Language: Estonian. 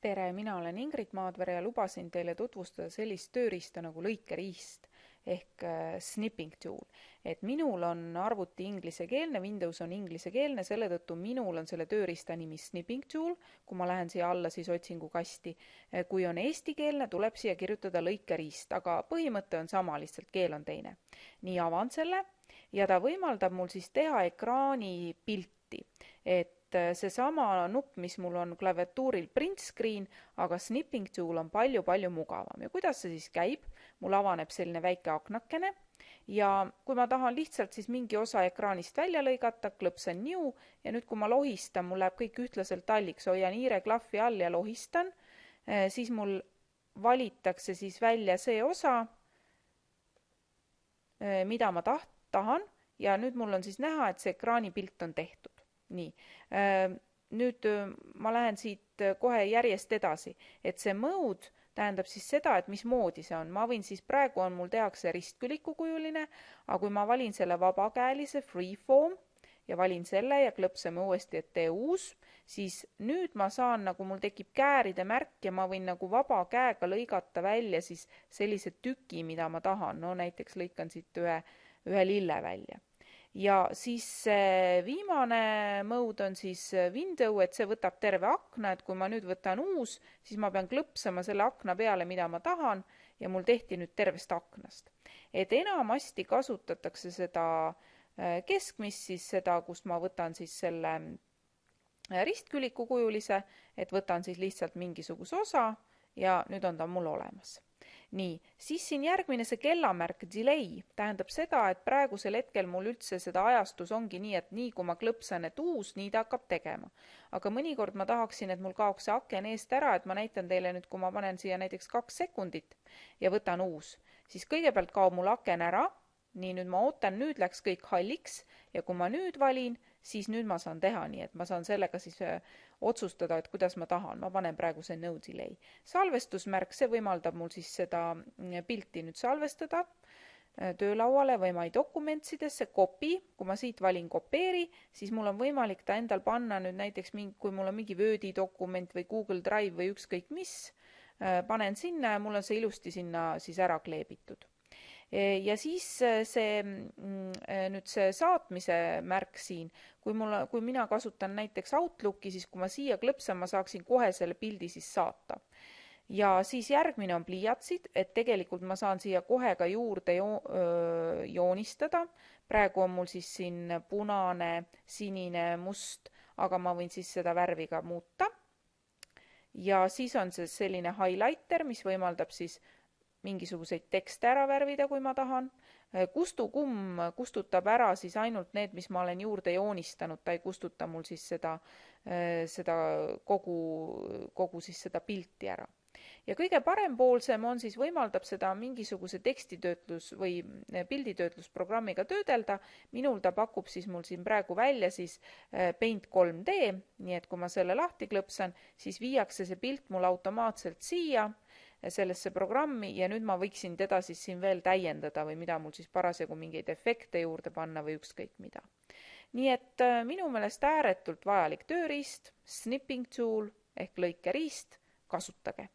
Tere, mina olen Ingrid Maadvere ja lubasin teile tutvustada sellist tööriista nagu lõikeriist ehk snipping tool. Et minul on arvuti inglisekeelne, Windows on inglisekeelne, selle tõttu minul on selle tööriista nimi snipping tool, kui ma lähen siia alla siis otsingukasti. Kui on eestikeelne, tuleb siia kirjutada lõikeriist, aga põhimõte on sama, lihtsalt keel on teine. Nii avan selle ja ta võimaldab mul siis teha ekraani pilti, et seesama nupp, mis mul on klaviatuuril print screen, aga snipping tool on palju-palju mugavam. Ja kuidas see siis käib? Mul avaneb selline väike aknakene ja kui ma tahan lihtsalt siis mingi osa ekraanist välja lõigata, klõpsen new ja nüüd kui ma lohistan, mul läheb kõik ühtlaselt talliks, hoian hiire klahvi all ja lohistan, siis mul valitakse siis välja see osa, mida ma tahan ja nüüd mul on siis näha, et see ekraanipilt on tehtud. Nii, nüüd ma lähen siit kohe järjest edasi, et see mode tähendab siis seda, et mismoodi see on. Ma võin siis, praegu on mul tehakse ristkülikukujuline, aga kui ma valin selle vabakäelise freeform ja valin selle ja klõpseme uuesti, et tee uus, siis nüüd ma saan, nagu mul tekib kääride märk ja ma võin nagu vaba käega lõigata välja siis sellise tüki, mida ma tahan. No näiteks lõikan siit ühe lille välja. Ja siis viimane mode on siis window, et see võtab terve akna, et kui ma nüüd võtan uus, siis ma pean klõpsama selle akna peale, mida ma tahan ja mul tehti nüüd tervest aknast. Et enamasti kasutatakse seda keskmist, siis seda, kust ma võtan siis selle ristkülikukujulise, et võtan siis lihtsalt mingisuguse osa ja nüüd on ta mul olemas. Nii, siis siin järgmine see kellamärk delay tähendab seda, et praegusel hetkel mul üldse seda ajastus ongi nii, et nii kui ma klõpsan, et uus, nii ta hakkab tegema. Aga mõnikord ma tahaksin, et mul kaoks see aken eest ära, et ma näitan teile nüüd, kui ma panen siia näiteks 2 sekundit ja võtan uus, siis kõigepealt kaob mul aken ära, nii nüüd ma ootan, nüüd läks kõik halliks ja kui ma nüüd valin, siis nüüd ma saan teha nii, et ma saan sellega siis otsustada, et kuidas ma tahan. Ma panen praegu see no delay. Salvestusmärk, see võimaldab mul siis seda pilti nüüd salvestada töölauale või My Documentsidesse, copy, kui ma siit valin kopeeri, siis mul on võimalik ta endal panna nüüd näiteks, kui mul on mingi Wordi dokument või Google Drive või ükskõik mis, panen sinna ja mul on see ilusti sinna siis ära kleebitud. Ja siis nüüd see saatmise märk siin, kui mina kasutan näiteks Outlooki, siis kui ma siia klõpsan, ma saaksin kohe selle pildi siis saata. Ja siis järgmine on pliiatsid, et tegelikult ma saan siia kohe ka juurde joonistada. Praegu on mul siis siin punane, sinine, must, aga ma võin siis seda värvi ka muuta. Ja siis on see selline highlighter, mis võimaldab siis mingisuguseid tekste ära värvida, kui ma tahan. Kustukumm kustutab ära siis ainult need, mis ma olen juurde joonistanud, ta ei kustuta mul siis seda kogu siis seda pilti ära. Ja kõige parempoolsem on siis võimaldab seda mingisuguse tekstitöötlus või pilditöötlusprogrammiga töödelda. Minul ta pakub siis mul siin praegu välja siis Paint 3D, nii et kui ma selle lahti klõpsan, siis viiakse see pilt mul automaatselt siia sellesse programmi ja nüüd ma võiksin teda siis siin veel täiendada või mida mul siis parasjagu mingeid efekte juurde panna või ükskõik mida. Nii et minu meelest ääretult vajalik tööriist, snipping tool ehk lõikeriist, kasutage.